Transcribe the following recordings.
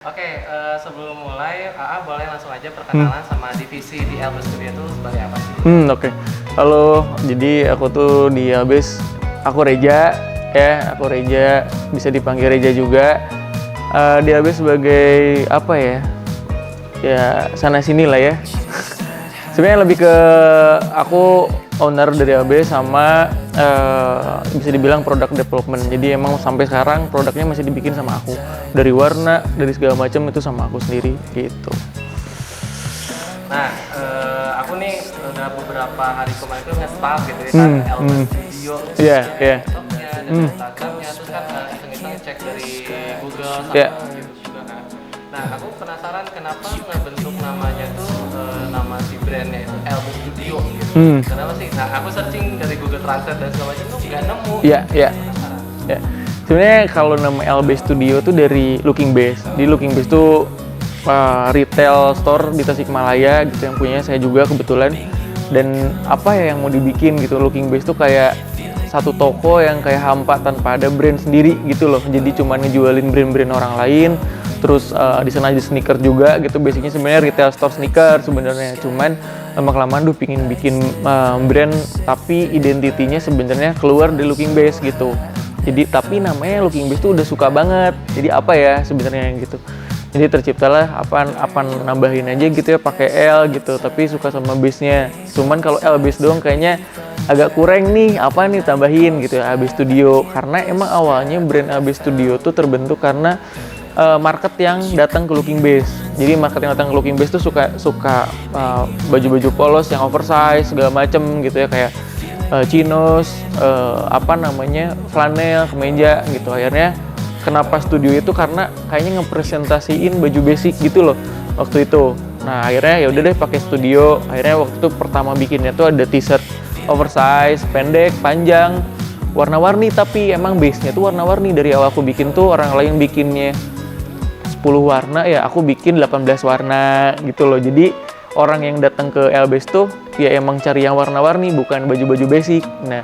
Oke, sebelum mulai, AA boleh langsung aja perkenalan sama divisi di Elbes Studio itu sebagai apa sih? Oke. Halo, jadi aku tuh di Abes, aku Reja, aku Reja, bisa dipanggil Reja juga. Di Abes sebagai apa ya? Ya sana sini lah ya. Sebenarnya lebih ke aku owner dari Abes sama bisa dibilang product development. Jadi emang sampai sekarang produknya masih dibikin sama aku. Dari warna, dari segala macam itu sama aku sendiri gitu. Nah, aku nih udah beberapa hari kemarin tuh nge-staff gitu ya kan, Elbes Studio. Iya. TikToknya dan Instagramnya, terus kan iseng-iseng cek dari Google sama YouTube juga kan. Nah, aku penasaran kenapa ngebentuk namanya tuh nama si brandnya itu Elbes Studio gitu. Kenapa sih? Nah, aku searching dari Google Translate dan segala macam tuh nggak nemu. Iya. Penasaran. Ya. Sebenarnya kalau nama LB Studio tuh dari Looking Base. Di Looking Base tuh retail store di Tasikmalaya gitu yang punya saya juga kebetulan. Dan apa ya yang mau dibikin gitu, Looking Base tuh kayak satu toko yang kayak hampa tanpa ada brand sendiri gitu loh. Jadi cuma ngejualin brand-brand orang lain. Terus di sana ada sneaker juga gitu. Basicnya sebenarnya retail store sneaker sebenarnya. Cuman lama-kelamaan pingin bikin brand tapi identitinya sebenarnya keluar dari Looking Base gitu. Jadi tapi namanya Looking Base tuh udah suka banget. Jadi apa ya sebenarnya gitu. Jadi terciptalah apa nambahin aja gitu ya pakai L gitu. Tapi suka sama base-nya. Cuman kalau L base doang kayaknya agak kurang nih. Apa nih tambahin gitu ya AB Studio. Karena emang awalnya brand AB Studio tuh terbentuk karena market yang datang ke Looking Base. Jadi market yang datang ke Looking Base tuh suka baju-baju polos yang oversize segala macem gitu ya kayak chinos, flanel, kemeja gitu. Akhirnya kenapa studio itu karena kayaknya ngepresentasiin baju basic gitu loh waktu itu. Nah akhirnya ya udah deh pakai studio. Akhirnya waktu itu pertama bikinnya tuh ada t-shirt oversize, pendek, panjang, warna-warni tapi emang base-nya tuh warna-warni. Dari awal aku bikin tuh orang lain bikinnya 10 warna ya aku bikin 18 warna gitu loh. Jadi orang yang datang ke LBS tuh ya emang cari yang warna-warni bukan baju-baju basic. Nah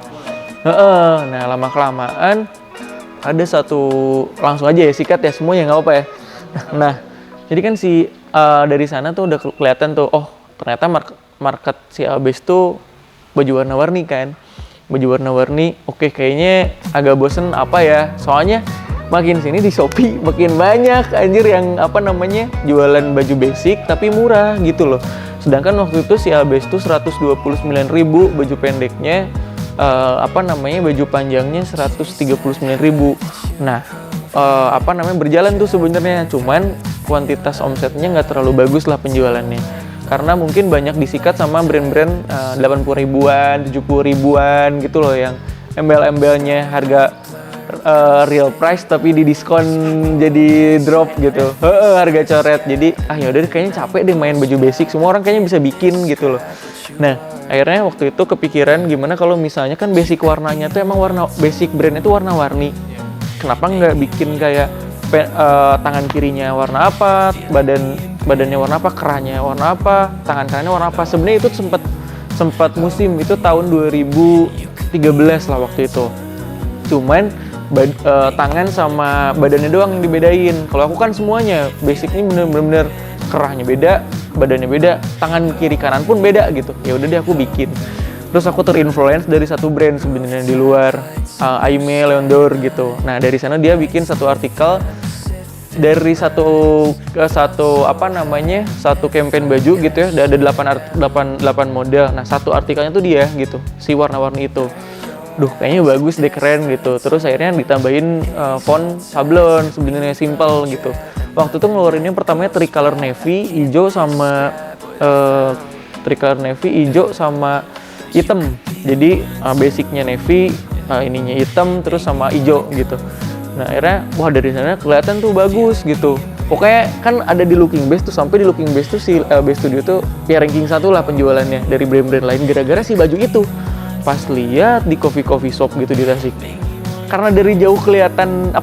lama-kelamaan ada satu langsung aja ya sikat ya semuanya nggak apa ya. Nah jadi kan dari sana tuh udah kelihatan tuh oh ternyata market si LBS tuh baju warna-warni kan. Baju warna-warni oke kayaknya agak bosen apa ya soalnya makin sini di Shopee makin banyak anjir yang jualan baju basic tapi murah gitu loh. Sedangkan waktu itu si LBS tuh 129.000 baju pendeknya, baju panjangnya 139.000. Nah, berjalan tuh sebenarnya cuman kuantitas omsetnya nggak terlalu bagus lah penjualannya. Karena mungkin banyak disikat sama brand-brand 80 ribuan, 70 ribuan gitu loh yang embel-embelnya harga real price tapi di diskon jadi drop gitu. Harga coret. Jadi ya udah kayaknya capek deh main baju basic. Semua orang kayaknya bisa bikin gitu loh. Nah, akhirnya waktu itu kepikiran gimana kalau misalnya kan basic warnanya tuh emang basic brandnya tuh warna-warni. Kenapa nggak bikin kayak tangan kirinya warna apa, badannya warna apa, kerahnya warna apa, tangan kanannya warna apa. Sebenarnya itu sempat musim itu tahun 2013 lah waktu itu. Cuman tangan sama badannya doang yang dibedain. Kalau aku kan semuanya basicnya bener-bener kerahnya beda, badannya beda, tangan kiri kanan pun beda gitu. Ya udah deh aku bikin. Terus aku terinfluence dari satu brand sebenarnya di luar, Aimee Leon Dor gitu. Nah dari sana dia bikin satu artikel dari satu campaign baju gitu ya. Ada 8 model. Nah satu artikelnya tuh dia gitu, si warna-warni itu. Duh kayaknya bagus deh keren gitu. Terus akhirnya ditambahin font sablon sebenarnya simple gitu. Waktu itu ngeluarinnya pertamanya tricolor navy hijau sama hitam. Jadi basicnya navy, ininya hitam terus sama hijau gitu. Nah akhirnya wah dari sana kelihatan tuh bagus gitu. Pokoknya kan ada di Looking Base tuh, sampai di Looking Base tuh si LB Studio tuh ya ranking 1 lah penjualannya dari brand-brand lain gara-gara si baju itu. Pas lihat di coffee shop gitu di Tasik, karena dari jauh kelihatan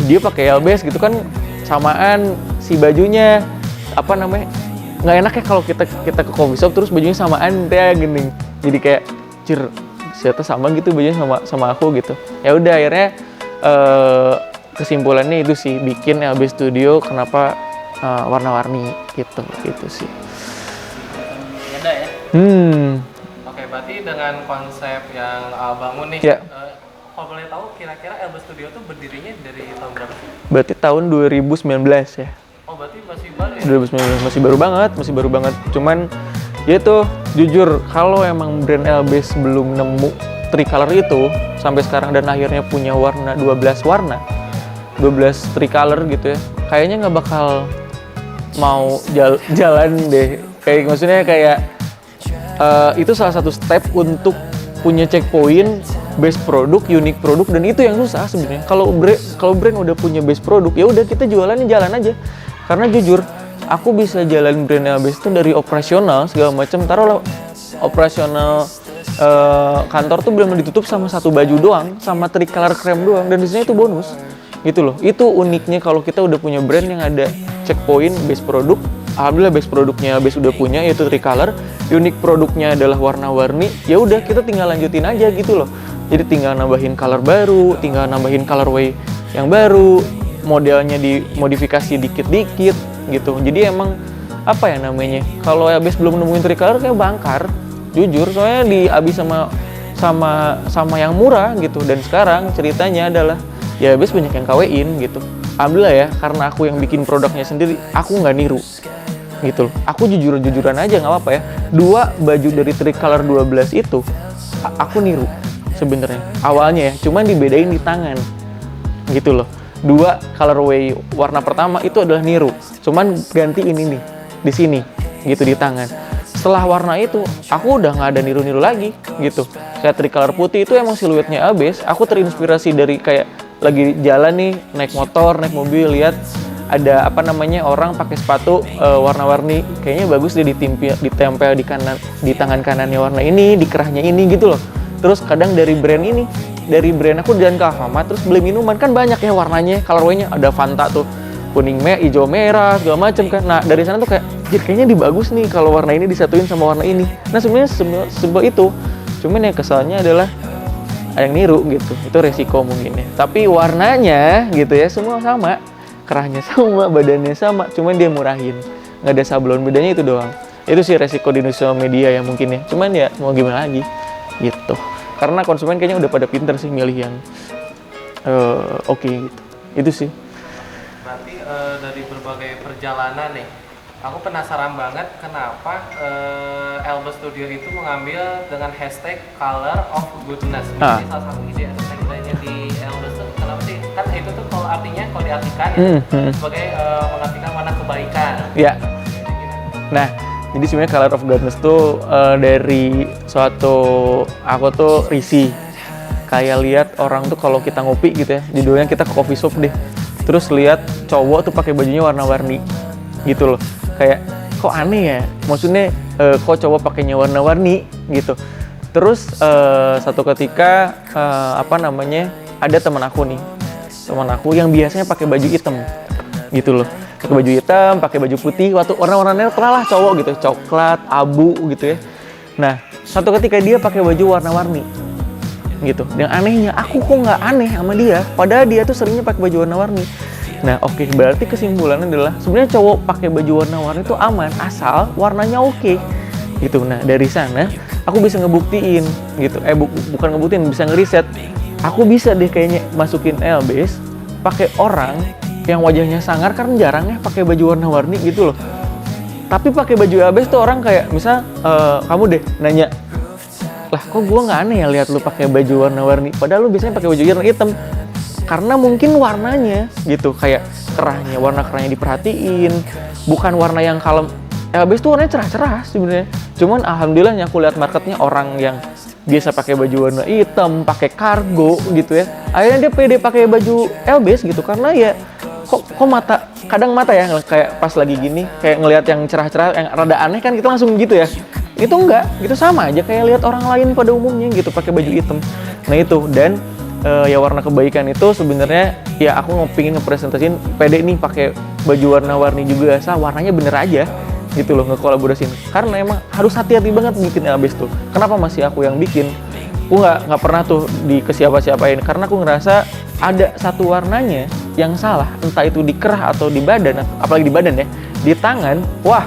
dia pakai LBS gitu kan, samaan si bajunya nggak enak ya kalau kita ke coffee shop terus bajunya samaan dia gini, jadi kayak ternyata sama gitu bajunya sama aku gitu. Ya udah akhirnya kesimpulannya itu sih bikin LB Studio kenapa warna-warni gitu sih. Beda ya. Oke, berarti dengan konsep yang bangun nih, Ya. kalau boleh tahu kira-kira LB Studio tuh berdirinya dari tahun berapa sih? Berarti tahun 2019 ya. Oh, berarti masih baru ya? 2019 masih baru banget. Cuman ya itu jujur kalau emang brand LB belum nemu tricolor itu sampai sekarang dan akhirnya punya warna 12 tricolor gitu ya. Kayaknya nggak bakal mau jalan deh. Kayak maksudnya kayak itu salah satu step untuk punya checkpoint, base produk, unique produk, dan itu yang susah sebenarnya. Kalau brand udah punya base produk, ya udah kita jualannya jalan aja. Karena jujur, aku bisa jalan brand LBS itu dari operasional segala macam. Taruhlah operasional kantor tuh belum ditutup sama satu baju doang, sama tricolor krem doang, dan di sini itu bonus. Gitu loh. Itu uniknya kalau kita udah punya brand yang ada checkpoint, base produk. Alhamdulillah base produknya LBS udah punya, yaitu tricolor. Unik produknya adalah warna-warni. Ya udah kita tinggal lanjutin aja gitu loh. Jadi tinggal nambahin color baru, tinggal nambahin colorway yang baru, modelnya dimodifikasi dikit-dikit gitu. Jadi emang apa ya namanya? Kalau LBS belum nemuin tricolor kayak bangkar. Jujur, soalnya dihabis sama yang murah gitu. Dan sekarang ceritanya adalah ya LBS banyak yang KW-in gitu. Alhamdulillah ya, karena aku yang bikin produknya sendiri, aku nggak niru gitu loh. Aku jujuran aja nggak apa-apa ya. 2 baju dari tricolor 12 itu aku niru sebenarnya awalnya ya, cuman dibedain di tangan gitu loh. 2 colorway warna pertama itu adalah niru, cuman ganti ini nih di sini gitu di tangan. Setelah warna itu aku udah nggak ada niru-niru lagi gitu. Kayak tricolor putih itu emang siluetnya abis. Aku terinspirasi dari kayak lagi jalan nih, naik motor, naik mobil, lihat ada apa namanya orang pakai sepatu warna-warni, kayaknya bagus dia ditempel di tangan kanannya warna ini, di kerahnya ini gitu loh. Terus kadang dari brand aku jalan ke Alfamart terus beli minuman, kan banyak ya warnanya, colorway-nya ada Fanta tuh, kuning, hijau, merah segala macam kan. Nah dari sana tuh kayak kayaknya bagus nih kalau warna ini disatuin sama warna ini. Nah sebenarnya sebab itu, cuman yang kesalnya adalah ada yang niru gitu, itu resiko mungkin ya. Tapi warnanya gitu ya semua sama, kerahnya sama, badannya sama, cuman dia murahin, nggak ada sablon, bedanya itu doang. Itu sih resiko di sosial media ya mungkin ya, cuman ya mau gimana lagi gitu. Karena konsumen kayaknya udah pada pinter sih milih yang oke gitu. Itu sih. Berarti dari berbagai perjalanan nih, aku penasaran banget kenapa LB Studio itu mengambil dengan hashtag Color of Goodness. Ini salah satu ide atau tagline-nya di LB Studio. Kenapa sih? Kan itu tuh kalau artinya, kalau diartikan sebagai mengartikan warna kebaikan. Ya. Nah, jadi sebenarnya Color of Goodness tuh dari suatu aku tuh risih. Kayak lihat orang tuh kalau kita ngopi gitu ya, judulnya kita ke coffee shop deh. Terus lihat cowok tuh pakai bajunya warna-warni gitu loh. Kayak kok aneh ya, maksudnya kok cowok pakainya warna-warni gitu. Terus satu ketika ada teman aku yang biasanya pakai baju hitam gitu loh, pakai baju hitam, pakai baju putih, waktu warna-warnanya netral lah cowok gitu, coklat, abu gitu ya. Nah satu ketika dia pakai baju warna-warni gitu, yang anehnya aku kok nggak aneh sama dia, padahal dia tuh seringnya pakai baju warna-warni. Nah oke, berarti kesimpulannya adalah sebenarnya cowok pakai baju warna-warni itu aman asal warnanya oke gitu. Nah dari sana aku bisa ngebuktiin gitu, bukan ngebuktiin, bisa ngeriset. Aku bisa deh kayaknya masukin LBS pakai orang yang wajahnya sangar, kan jarang ya pakai baju warna-warni gitu loh. Tapi pakai baju LBS tuh orang kayak misal kamu deh nanya, lah kok gue nggak aneh ya lihat lu pakai baju warna-warni, padahal lu biasanya pakai baju warna hitam. Karena mungkin warnanya gitu, kayak warna kerahnya diperhatiin, bukan warna yang kalem. LBS tuh warnanya cerah-cerah sebenarnya. Cuman alhamdulillahnya aku lihat marketnya orang yang biasa pakai baju warna hitam, pakai kargo gitu ya. Akhirnya dia pede pakai baju LBS gitu, karena ya kok kadang mata ya kayak pas lagi gini kayak ngelihat yang cerah-cerah yang rada aneh kan kita langsung gitu ya. Itu enggak, gitu sama aja kayak lihat orang lain pada umumnya gitu pakai baju hitam. Nah itu, dan ya warna kebaikan itu sebenarnya ya aku pingin ngepresentasiin pede nih pakai baju warna-warni juga, asal warnanya bener aja gitu loh, ngekolaborasiin. Karena emang harus hati-hati banget bikin LBS tuh. Kenapa masih aku yang bikin? Aku nggak pernah tuh ke siapa-siapain, karena aku ngerasa ada satu warnanya yang salah, entah itu di kerah atau di badan, apalagi di badan ya, di tangan, wah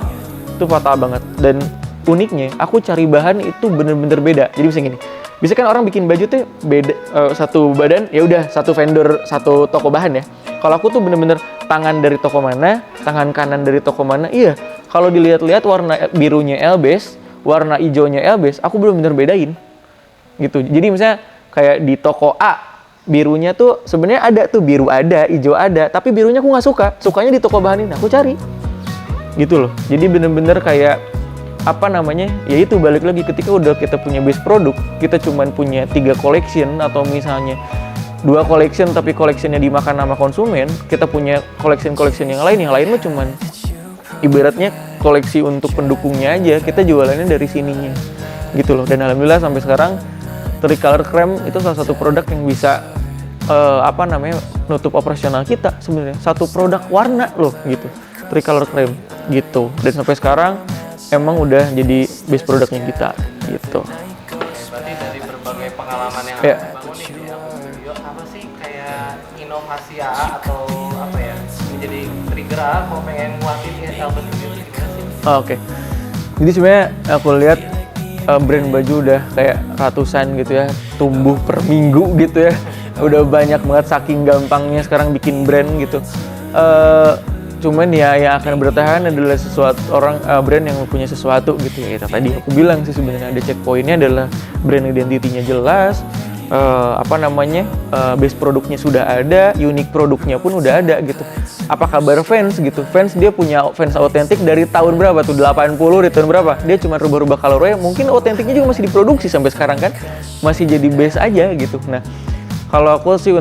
itu fatal banget. Dan uniknya, aku cari bahan itu bener-bener beda. Jadi bisa gini, bisa kan orang bikin baju tuh beda, satu badan, ya udah satu vendor, satu toko bahan ya. Kalau aku tuh bener-bener tangan dari toko mana, tangan kanan dari toko mana, iya. Kalau dilihat-lihat warna birunya Elbes, warna hijaunya Elbes, aku bener-bener bedain. Gitu. Jadi misalnya kayak di toko A, birunya tuh sebenarnya ada tuh, biru ada, hijau ada, tapi birunya aku nggak suka, sukanya di toko bahan ini, aku cari. Gitu loh. Jadi bener-bener kayak apa namanya, ya itu balik lagi ketika udah kita punya base produk, kita cuman punya 3 collection atau misalnya 2 collection tapi collectionnya dimakan sama konsumen, kita punya collection yang lain mah cuman ibaratnya koleksi untuk pendukungnya aja, kita jualannya dari sininya gitu loh. Dan alhamdulillah sampai sekarang Tricolor Krem itu salah satu produk yang bisa apa namanya nutup operasional kita sebenarnya, satu produk warna loh gitu, Tricolor Krem gitu. Dan sampai sekarang emang udah jadi base produknya kita gitu. Berarti dari berbagai pengalaman yang Ya. bangun nih di Elbes Studio, apa sih kayak inovasi AA atau apa ya menjadi trigger AA kalau pengen nguatin Elbes Studio itu gimana sih? Oke. Jadi sebenarnya aku lihat brand baju udah kayak ratusan gitu ya, tumbuh per minggu gitu ya. Udah banyak banget saking gampangnya sekarang bikin brand gitu. Cuman ya yang akan bertahan adalah sesuatu brand yang punya sesuatu gitu ya. Tadi aku bilang sih sebenarnya ada checkpointnya adalah brand identity-nya jelas, base produknya sudah ada, unik produknya pun udah ada gitu. Apa kabar fans gitu? Fans dia punya fans autentik dari tahun berapa tuh? 80 di tahun berapa? Dia cuma rubah-rubah colorway, mungkin autentiknya juga masih diproduksi sampai sekarang kan? Masih jadi base aja gitu. Nah, kalau aku sih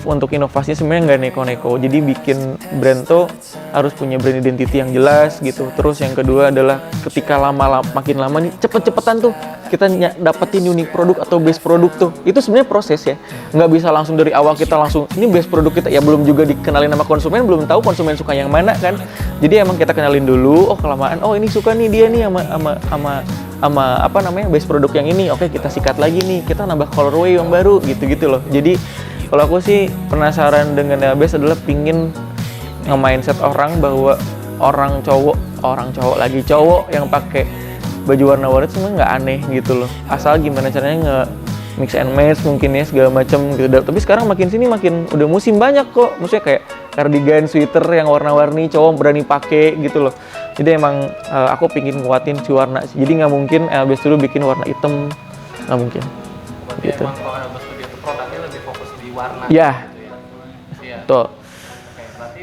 untuk inovasinya sebenarnya nggak neko-neko. Jadi bikin brand tuh harus punya brand identity yang jelas gitu. Terus yang kedua adalah ketika makin lama nih cepet-cepetan tuh kita dapetin unik produk atau base produk tuh. Itu sebenarnya proses ya. Nggak bisa langsung dari awal kita langsung ini base produk kita, ya belum juga dikenalin sama konsumen, belum tahu konsumen suka yang mana kan. Jadi emang kita kenalin dulu, oh kelamaan, oh ini suka nih dia nih sama base produk yang ini, oke kita sikat lagi nih, kita nambah colorway yang baru gitu-gitu loh. Jadi kalau aku sih penasaran dengan Elbes adalah pingin nge-mindset orang bahwa orang cowok lagi cowok yang pakai baju warna-warni itu sebenarnya nggak aneh gitu loh, asal gimana caranya nge-mix and match mungkin ya segala macam gitu. Tapi sekarang makin sini makin udah musim banyak kok, maksudnya kayak cardigan, sweater yang warna-warni cowok berani pakai gitu loh. Jadi emang aku pingin nguatin si warna sih. Jadi nggak mungkin Elbes dulu bikin warna hitam, nggak mungkin. Berarti Gitu. emang kalau Elbes Studio itu produknya lebih fokus di warna Ya. gitu ya? Iya. Tuh. Oke, berarti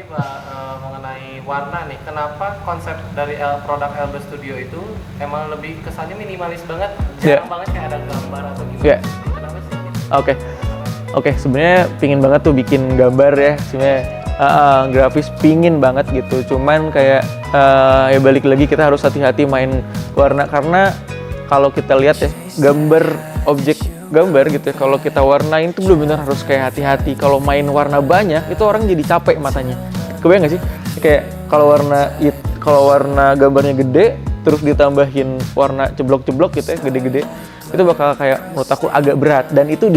mengenai warna nih, kenapa konsep dari produk Elbes Studio itu emang lebih kesannya minimalis banget, jarang banget kayak ada gambar atau gimana? Ya. Kenapa sih? Oke, sebenarnya pingin banget tuh bikin gambar ya, sebenarnya grafis pingin banget gitu. Cuman kayak ya balik lagi kita harus hati-hati main warna, karena kalau kita lihat ya objek gambar gitu ya, kalau kita warnain tuh benar-benar harus kayak hati-hati. Kalau main warna banyak itu orang jadi capek matanya. Kebayang nggak sih? Kayak kalau warna gambarnya gede terus ditambahin warna ceblok-ceblok gitu ya, gede-gede, itu bakal kayak menurut aku agak berat. Dan itu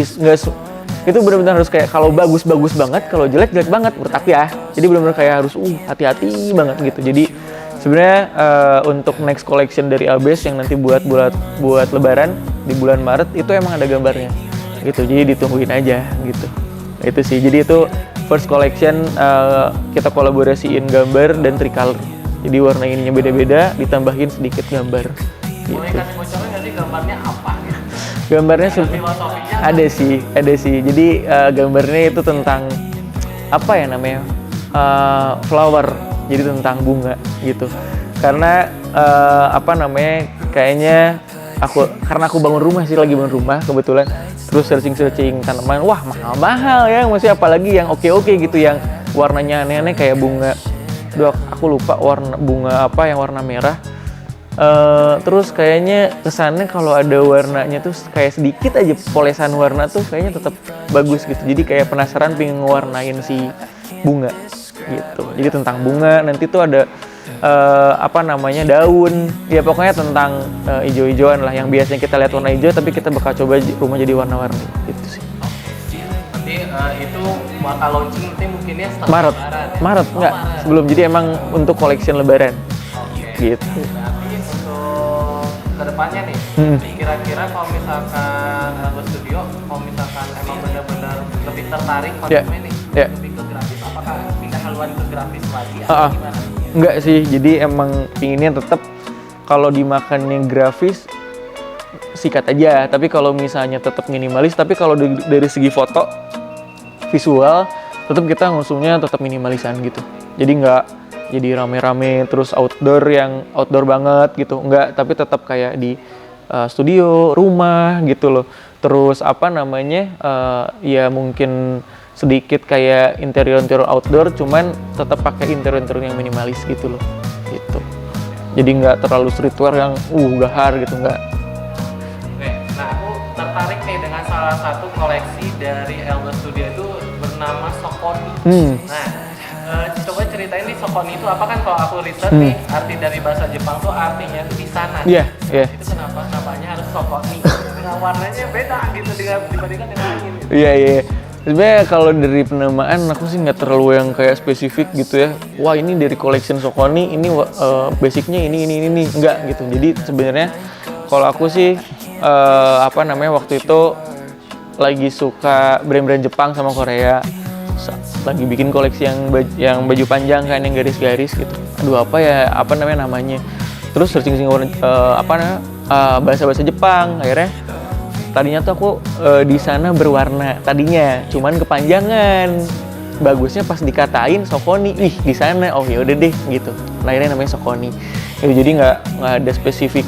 itu benar-benar harus kayak kalau bagus banget, kalau jelek banget menurut aku ya. Jadi benar-benar kayak harus hati-hati banget gitu. Jadi sebenarnya untuk next collection dari Elbes yang nanti buat Lebaran di bulan Maret itu emang ada gambarnya gitu. Jadi ditungguin aja gitu. Itu sih. Jadi itu first collection kita kolaborasiin gambar dan tricolor. Jadi warna ininya beda-beda, ditambahin sedikit gambar. Boleh Gitu. kasih bocoran nggak sih gambarnya apa gitu? Gambarnya Filosofinya ada sih. Jadi gambarnya itu tentang apa ya namanya? Flower. Jadi tentang bunga gitu. Karena kayaknya karena aku bangun rumah sih, lagi bangun rumah kebetulan. Terus searching tanaman, wah mahal ya, maksudnya apalagi yang oke gitu, yang warnanya aneh-aneh kayak bunga. Aku lupa warna bunga apa yang warna merah. Terus kayaknya kesannya kalau ada warnanya tuh kayak sedikit aja polesan warna tuh kayaknya tetap bagus gitu. Jadi kayak penasaran pengen ngewarnain si bunga gitu. Jadi tentang bunga, nanti tuh ada daun, ya pokoknya tentang hijau-hijauan lah, yang biasanya kita lihat warna hijau tapi kita bakal coba rumah jadi warna-warni gitu sih. berarti itu bakal launching nanti mungkinnya setelah Maret Lebaran ya? Maret Oh, enggak Maret. sebelum, jadi emang untuk collection lebaran Oke. gitu. Berarti untuk kedepannya nih, kira-kira kalau misalkan Elbo Studio, kalau misalkan emang benar-benar lebih tertarik konsumen nih, Yeah. lebih ke grafis, apakah pindah haluan ke grafis lagi Ah, ah. atau gimana? Enggak sih, jadi emang pinginnya tetap kalau dimakannya grafis sikat aja, tapi kalau misalnya tetap minimalis, tapi kalau dari segi foto visual tetap kita ngusungnya tetap minimalisan gitu. Jadi nggak jadi rame-rame terus outdoor yang outdoor banget gitu, nggak, tapi tetap kayak di studio, rumah gitu loh. Terus apa namanya, ya mungkin sedikit kayak interior outdoor, cuman tetap pakai interior yang minimalis gitu loh, gitu. Jadi nggak terlalu streetwear yang gahar gitu, nggak. Oke, nah aku tertarik nih dengan salah satu koleksi dari Elbo Studio itu bernama Sokoni. Nah, coba ceritain nih Sokoni itu apa, kan kalau aku riset nih arti dari bahasa Jepang tuh artinya itu di sana. Iya, iya. Itu kenapa namanya harus Sokoni? Nah, warnanya beda gitu dibandingkan dengan lain. Gitu. Iya, iya. Sebenarnya kalau dari penamaan aku sih nggak terlalu yang kayak spesifik gitu ya. Wah, ini dari collection Sokoni, ini basicnya ini enggak gitu. Jadi sebenarnya kalau aku sih apa namanya, waktu itu lagi suka brand-brand Jepang sama Korea. Lagi bikin koleksi yang baju panjang kan, yang garis-garis gitu. Aduh, apa namanya. Terus searching bahasa-bahasa Jepang, akhirnya tadinya tuh aku di sana berwarna tadinya, cuman kepanjangan. Bagusnya pas dikatain Sokoni, di sana, oh ya udah deh gitu. Nah, akhirnya namanya Sokoni. Ya, jadi nggak ada spesifik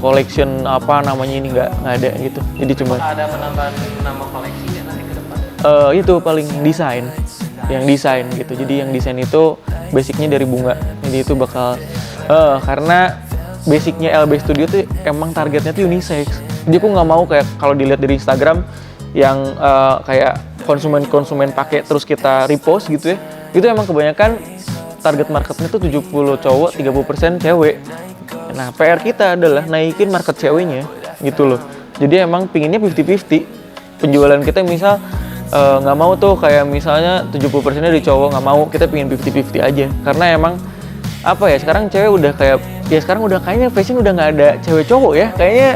collection apa namanya, ini nggak ada gitu. Jadi cuma ada penambahan nama koleksinya nanti ke depan. itu paling yang desain gitu. Jadi yang desain itu basicnya dari bunga. Jadi itu bakal karena basicnya LB Studio tuh emang targetnya tuh unisex. Jadi aku nggak mau kayak kalau dilihat dari Instagram yang kayak konsumen pakai terus kita repost gitu ya. Itu emang kebanyakan target marketnya tuh 70 cowok, 30% cewek. Nah, PR kita adalah naikin market ceweknya gitu loh. Jadi emang pinginnya 50-50. Penjualan kita misal nggak mau tuh kayak misalnya 70%-nya dari cowok, nggak mau, kita pingin 50-50 aja. Karena emang apa ya, sekarang cewek udah kayak, ya sekarang udah kayaknya fashion udah nggak ada cewek cowok ya, kayaknya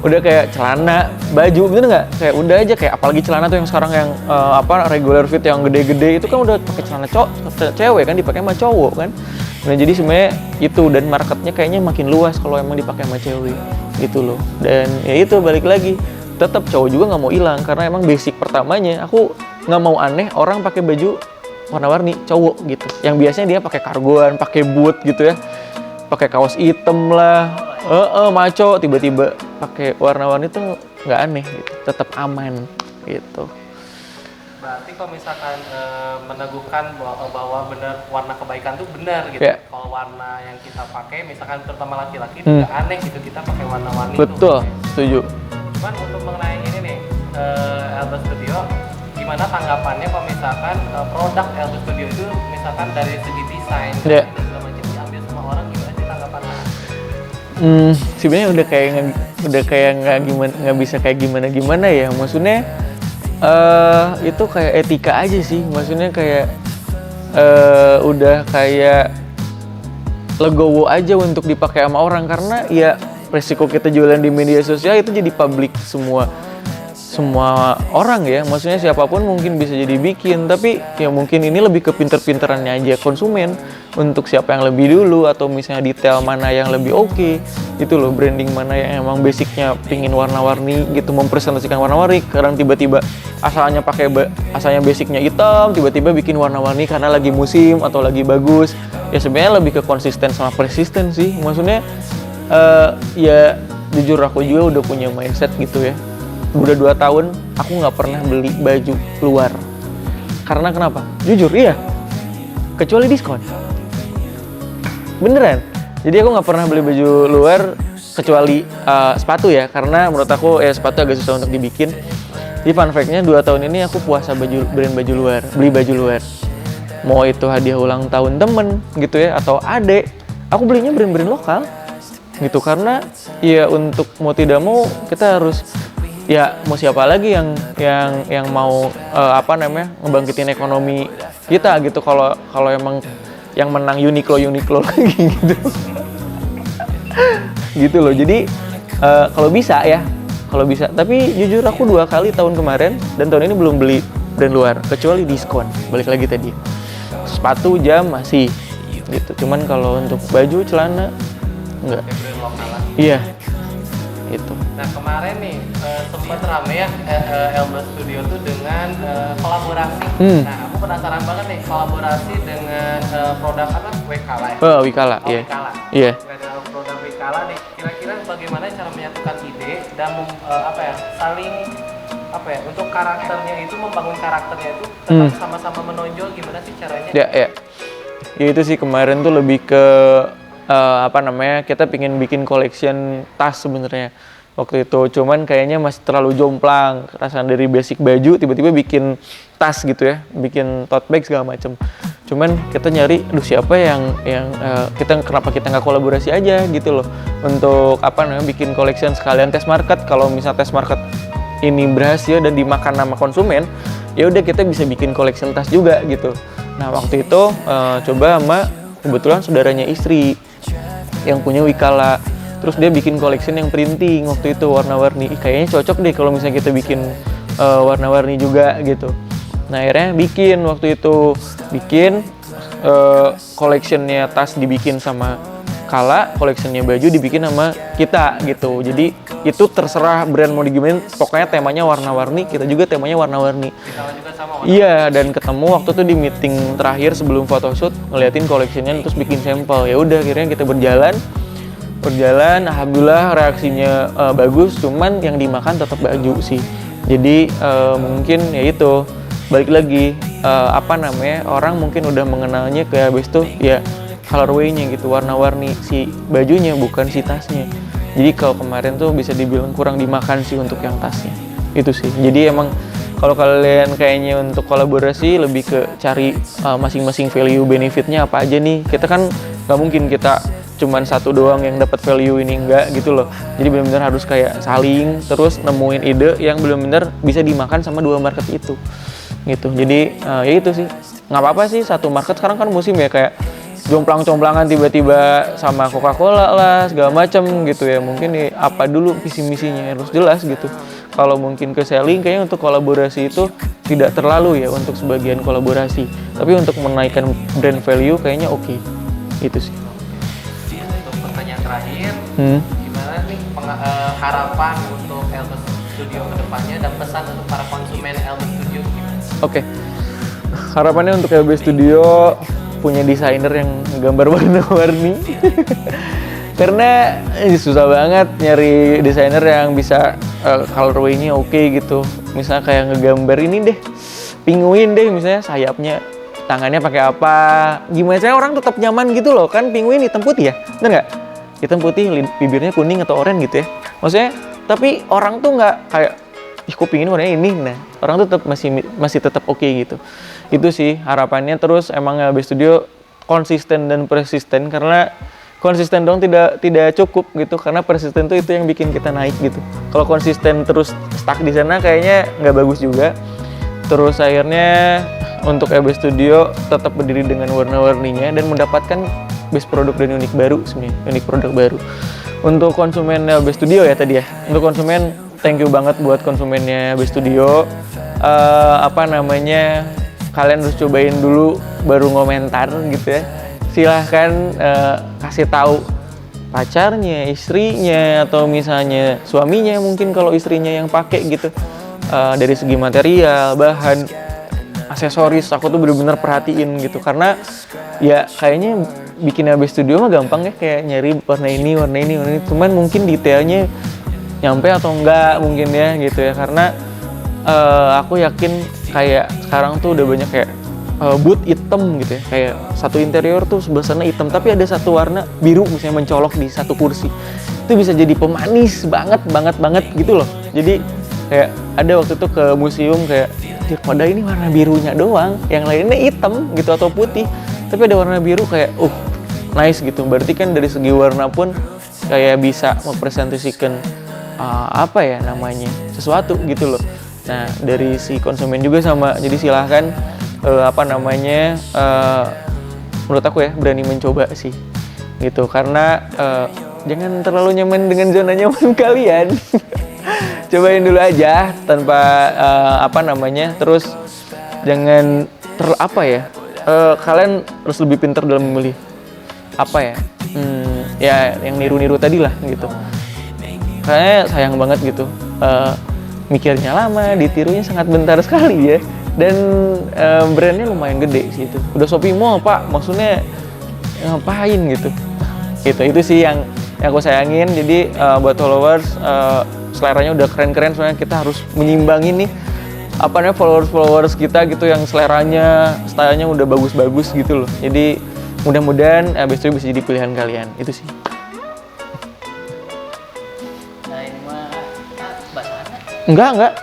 udah kayak celana, baju, bener nggak? Kayak udah aja kayak, apalagi celana tuh yang sekarang yang regular fit yang gede-gede itu kan udah pakai celana cewek kan, dipakai sama cowok kan. Nah, jadi sebenarnya itu, dan marketnya kayaknya makin luas kalau emang dipakai sama cewek gitu loh. Dan ya itu balik lagi, tetap cowok juga nggak mau hilang karena emang basic pertamanya aku nggak mau aneh orang pakai baju warna-warni cowok gitu. Yang biasanya dia pakai kargoan, pakai boot gitu ya, pakai kaos hitam lah. Maco, tiba-tiba pakai warna-warni tuh nggak aneh gitu, tetap aman gitu. Berarti kalau misalkan meneguhkan bahwa benar warna kebaikan tuh benar gitu. Yeah. Kalau warna yang kita pakai, misalkan terutama laki-laki, itu nggak aneh gitu kita pakai warna-warni. Betul, setuju. Cuman untuk mengenai ini nih, Elbo Studio, gimana tanggapannya kalau misalkan produk Elbo Studio itu misalkan dari segi desain Yeah. dan segala macam diambil sama orang, gimana sih tanggapannya? Sebenarnya udah kayak nggak bisa kayak gimana ya, maksudnya itu kayak etika aja sih, maksudnya kayak udah kayak legowo aja untuk dipakai sama orang, karena ya resiko kita jualan di media sosial itu jadi publik semua orang ya, maksudnya siapapun mungkin bisa jadi bikin, tapi ya mungkin ini lebih ke pinter-pinterannya aja konsumen untuk siapa yang lebih dulu, atau misalnya detail mana yang lebih oke, itu loh, branding mana yang emang basicnya pingin warna-warni gitu, mempresentasikan warna-warni. Kadang tiba-tiba asalnya basicnya hitam, tiba-tiba bikin warna-warni karena lagi musim atau lagi bagus. Ya sebenarnya lebih ke konsisten sama persisten sih, maksudnya ya jujur aku juga udah punya mindset gitu ya. Udah 2 tahun aku nggak pernah beli baju luar. Karena kenapa? Jujur, iya. Kecuali diskon. Beneran. Jadi aku nggak pernah beli baju luar kecuali sepatu ya. Karena menurut aku sepatu agak susah untuk dibikin. Jadi fun fact-nya 2 tahun ini aku puasa brand baju luar, beli baju luar. Mau itu hadiah ulang tahun temen gitu ya, atau adek, aku belinya brand-brand lokal gitu. Karena ya untuk mau tidak mau kita harus ya mau siapa lagi yang mau ngebangkitin ekonomi kita gitu kalau emang yang menang Uniqlo lagi gitu. Gitu loh. Jadi kalau bisa, tapi jujur aku 2 kali tahun kemarin dan tahun ini belum beli brand luar kecuali diskon. Balik lagi tadi, sepatu, jam masih gitu, cuman kalau untuk baju, celana enggak. Brand lokalan. Iya gitu. Nah kemarin nih sempat rame ya Elba Studio tuh dengan kolaborasi. Nah aku penasaran banget nih kolaborasi dengan produk apa? Wekala ya? Wikala, Oh, iya. Wekala. Iya. Ada produk Wekala nih. Kira-kira bagaimana cara menyatukan ide dan saling untuk karakternya itu, membangun karakternya itu tetap sama-sama menonjol, gimana sih caranya? Ya itu sih kemarin tuh lebih ke kita pingin bikin collection tas sebenarnya waktu itu, cuman kayaknya masih terlalu jomplang, rasanya dari basic baju tiba-tiba bikin tas gitu ya, bikin tote bag segala macem. Cuman kita nyari, siapa yang kenapa kita nggak kolaborasi aja gitu loh, untuk bikin collection sekalian test market. Kalau misal test market ini berhasil dan dimakan sama konsumen, ya udah kita bisa bikin collection tas juga gitu. Nah waktu itu coba sama kebetulan saudaranya istri yang punya Wikala, terus dia bikin collection yang printing waktu itu warna-warni. Kayaknya cocok deh kalau misalnya kita bikin warna-warni juga gitu. Nah akhirnya waktu itu bikin collectionnya tas dibikin sama Kala, collectionnya baju dibikin sama kita gitu. Jadi itu terserah brand mau digimana, pokoknya temanya warna-warni, kita juga temanya warna-warni. Wekala juga sama warna. Iya, dan ketemu waktu itu di meeting terakhir sebelum photoshoot, ngeliatin collectionnya terus bikin sampel. Ya udah akhirnya kita berjalan, alhamdulillah reaksinya bagus, cuman yang dimakan tetap baju sih. Jadi mungkin ya itu, balik lagi orang mungkin udah mengenalnya ke Abes tuh ya colorway-nya gitu, warna-warni si bajunya bukan si tasnya. Jadi kalau kemarin tuh bisa dibilang kurang dimakan sih untuk yang tasnya. Itu sih. Jadi emang kalau kalian kayaknya untuk kolaborasi lebih ke cari masing-masing value benefitnya apa aja nih. Kita kan nggak mungkin kita cuman satu doang yang dapat value ini, enggak gitu loh. Jadi benar-benar harus kayak saling terus nemuin ide yang benar-benar bisa dimakan sama dua market itu. Gitu. Jadi ya itu sih. Nggak apa-apa sih satu market, sekarang kan musim ya, kayak jomplang-jomplangan tiba-tiba sama Coca-Cola lah segala macam gitu ya. Mungkin apa dulu visi misinya harus jelas gitu. Kalau mungkin ke selling kayaknya untuk kolaborasi itu tidak terlalu ya untuk sebagian kolaborasi. Tapi untuk menaikkan brand value kayaknya oke. Itu sih. Untuk pertanyaan terakhir, gimana nih harapan untuk Elba Studio ke depannya dan pesan untuk para konsumen Elba Studio gimana? Oke. Harapannya untuk Elba Studio punya desainer yang gambar warna-warni. Karena susah banget nyari desainer yang bisa colorway-nya oke gitu. Misalnya kayak ngegambar ini deh, penguin deh misalnya, sayapnya tangannya pakai apa, gimana sih orang tetap nyaman gitu loh. Kan penguin hitam putih ya, bener nggak? Hitam putih, bibirnya kuning atau oranye gitu ya. Maksudnya, tapi orang tuh nggak kayak, ih kok pingin warnanya ini. Nah, orang tuh tetap masih tetap oke gitu. Itu sih harapannya. Terus emang Elba Studio konsisten dan persisten, karena konsisten dong tidak cukup gitu, karena persisten tuh itu yang bikin kita naik gitu. Kalau konsisten terus stuck di sana kayaknya nggak bagus juga. Terus akhirnya untuk Elba Studio tetap berdiri dengan warna-warninya dan mendapatkan base produk dan unik baru sebenarnya, unik produk baru. Untuk konsumen Elba Studio ya tadi ya, untuk konsumen thank you banget buat konsumennya Elba Studio. Kalian harus cobain dulu baru ngomentar gitu ya. Silahkan kasih tahu pacarnya, istrinya, atau misalnya suaminya mungkin kalau istrinya yang pakai gitu. Dari segi material, bahan, aksesoris, aku tuh bener-bener perhatiin gitu. Karena ya kayaknya bikin Elba Studio mah gampang ya, kayak nyari warna ini. Cuman mungkin detailnya nyampe atau enggak mungkin ya gitu ya. Karena aku yakin kayak sekarang tuh udah banyak kayak boot hitam gitu ya, kayak satu interior tuh sebelah sana hitam tapi ada satu warna biru misalnya mencolok di satu kursi, itu bisa jadi pemanis banget gitu loh. Jadi kayak ada waktu itu ke museum kayak, pada ini warna birunya doang, yang lainnya hitam gitu atau putih, tapi ada warna biru kayak nice gitu. Berarti kan dari segi warna pun kayak bisa mempresentasikan apa ya namanya, sesuatu gitu loh. Nah dari si konsumen juga sama, jadi silahkan menurut aku ya berani mencoba sih gitu, karena jangan terlalu nyaman dengan zona nyaman kalian. Cobain dulu aja tanpa terus jangan kalian harus lebih pintar dalam memilih ya yang niru-niru tadi lah gitu. Kayaknya sayang banget gitu, mikirnya lama, ditirunya sangat bentar sekali ya. Dan brandnya lumayan gede sih itu. Udah Shopee Mall pak, maksudnya ngapain gitu. Itu sih yang aku sayangin. Jadi buat followers, seleranya udah keren-keren, soalnya kita harus menyimbangin nih followers kita gitu yang seleranya, stylenya udah bagus-bagus gitu loh. Jadi mudah-mudahan Abesto bisa jadi pilihan kalian. Itu sih. Nah ini mah bahasannya. Enggak.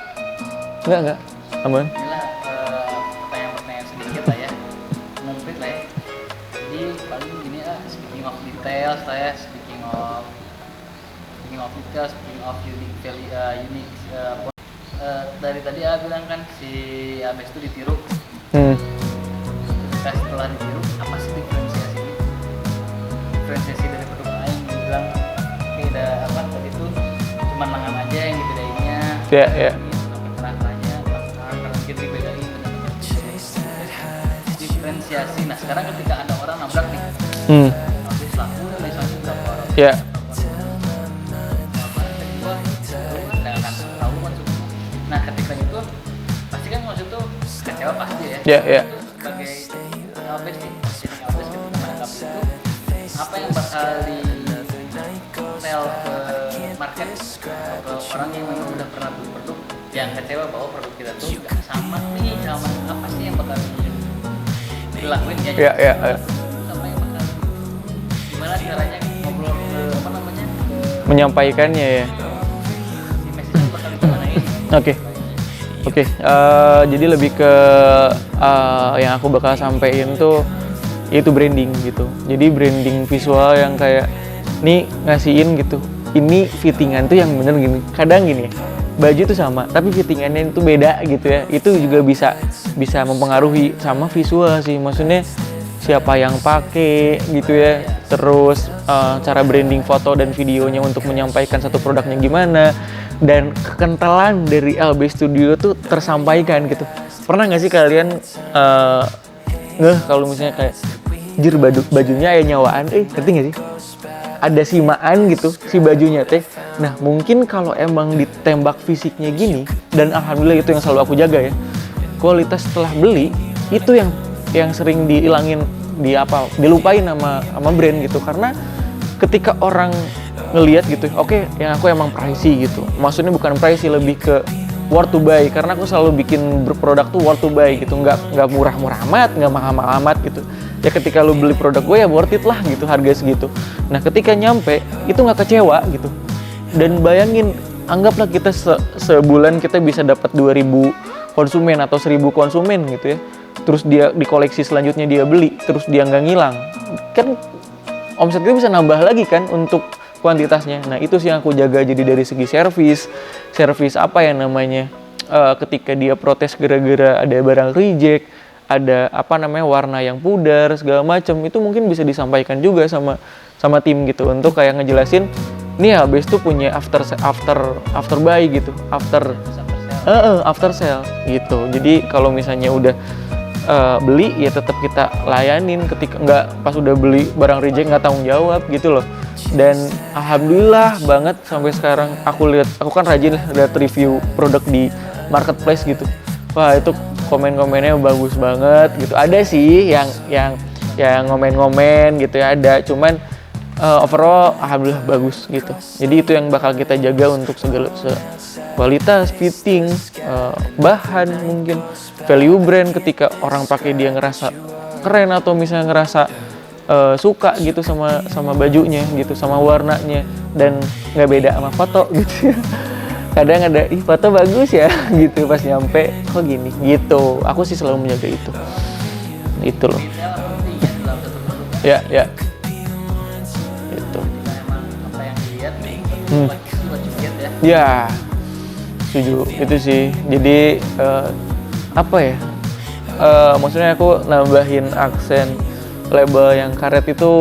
Aman. Inilah pertanyaan-pertanyaan sedikit lah ya, ngumplit lah ya. Jadi paling gini speaking of details lah ya, speaking of details, speaking of unique value, dari tadi bilang kan si Abes itu ditiru. Ketika setelah ditiru, apa sih diferensiasi dari produk lain? Yang bilang oke udah tadi itu cuma lengan aja yang dibedainnya. Iya. Kerangkanya, kerangka gitu dibedain benar-benar. Diferensiasi. Nah sekarang ketika ada orang nabrak nih, habis laku dan lisensi berapa orang? Iya. Nah ketika itu pasti kan maksud tuh kecewa pasti ya. Iya. Sebagai Albes nih, ketika menanggapi itu, apa yang bakal di sell ke market atau ke orang yang memang udah pernah beli produk yang kecewa bahwa produk kita tuh nggak sama nih, sama apa sih yang bakal dilakuin ya? Iya. Sama yang bakal gimana caranya ngobrol menyampaikannya ya. si message bakal dimanain? Oke. Jadi lebih ke yang aku bakal sampein tuh yaitu branding gitu. Jadi branding visual yang kayak nih ngasihin gitu. Ini fittingan tuh yang bener gini. Kadang gini ya, baju tuh sama, tapi fittingannya itu beda gitu ya. Itu juga bisa mempengaruhi sama visual sih. Maksudnya siapa yang pakai gitu ya. Terus cara branding foto dan videonya untuk menyampaikan satu produknya gimana. Dan kekentalan dari LB Studio tuh tersampaikan gitu. Pernah nggak sih kalian kalau misalnya kayak bajunya ya nyawaan, ngerti nggak sih? Ada simaan gitu si bajunya teh. Nah mungkin kalau emang ditembak fisiknya gini, dan alhamdulillah itu yang selalu aku jaga ya. Kualitas setelah beli itu yang sering dilupain sama brand gitu, karena ketika orang ngelihat gitu, oke, yang aku emang pricey gitu. Maksudnya bukan pricey, lebih ke worth to buy, karena aku selalu bikin produk tuh worth to buy gitu, nggak murah-murah amat, nggak mahal-mahal amat gitu. Ya ketika lu beli produk gue ya worth it lah gitu, harga segitu. Nah ketika nyampe itu nggak kecewa gitu. Dan bayangin, anggaplah kita sebulan kita bisa dapat 2.000 konsumen atau 1.000 konsumen gitu ya. Terus dia di koleksi selanjutnya dia beli, terus dia nggak ngilang, kan omset kita bisa nambah lagi kan untuk kuantitasnya. Nah itu sih yang aku jaga. Jadi dari segi servis apa ya namanya, ketika dia protes gara-gara ada barang reject, ada warna yang pudar segala macam, itu mungkin bisa disampaikan juga sama tim gitu, untuk kayak ngejelasin nih habis tuh punya after buy gitu, after sale gitu. Jadi kalau misalnya udah beli ya tetap kita layanin, ketika nggak pas udah beli barang reject nggak tanggung jawab gitu loh. Dan alhamdulillah banget sampai sekarang aku kan rajin lihat review produk di marketplace gitu. Wah itu komen-komennya bagus banget gitu. Ada sih yang ngomen-ngomen gitu ya, ada, cuman overall alhamdulillah bagus gitu. Jadi itu yang bakal kita jaga untuk segala kualitas, fitting, bahan, mungkin value brand. Ketika orang pakai dia ngerasa keren atau misalnya ngerasa suka gitu sama bajunya gitu, sama warnanya, dan nggak beda sama foto gitu ya. Kadang ada foto bagus ya gitu, pas nyampe kok gini gitu. Aku sih selalu menjaga itu loh. Ya itu Emang apa yang dilihat buat juga ya. Ya, setuju itu sih. Jadi apa ya? Maksudnya aku nambahin aksen label yang karet itu,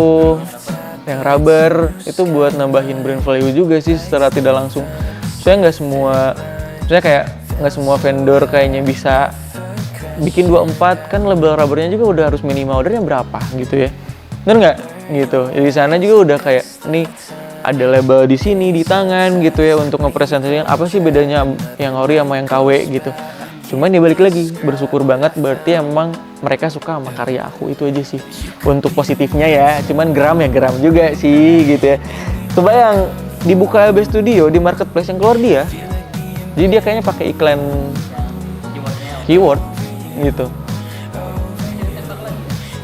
yang rubber itu buat nambahin brand value juga sih secara tidak langsung. Saya nggak semua, saya kayak nggak semua vendor kayaknya bisa bikin 24 kan label rubbernya juga udah harus minimal ordernya berapa gitu ya. Bener nggak? Gitu. Di sana juga udah kayak nih ada label di sini di tangan gitu ya untuk ngepresentasikan apa sih bedanya yang ori sama yang KW gitu. Cuman ya balik lagi, bersyukur banget berarti emang mereka suka sama karya aku, itu aja sih. Untuk positifnya ya, cuman geram ya geram juga sih gitu ya. Kebayang dibuka LB Studio di marketplace yang keluar dia. Jadi dia kayaknya pakai iklan keyword gitu.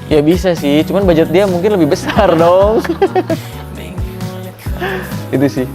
Ya bisa sih, cuman budget dia mungkin lebih besar dong. Itu sih.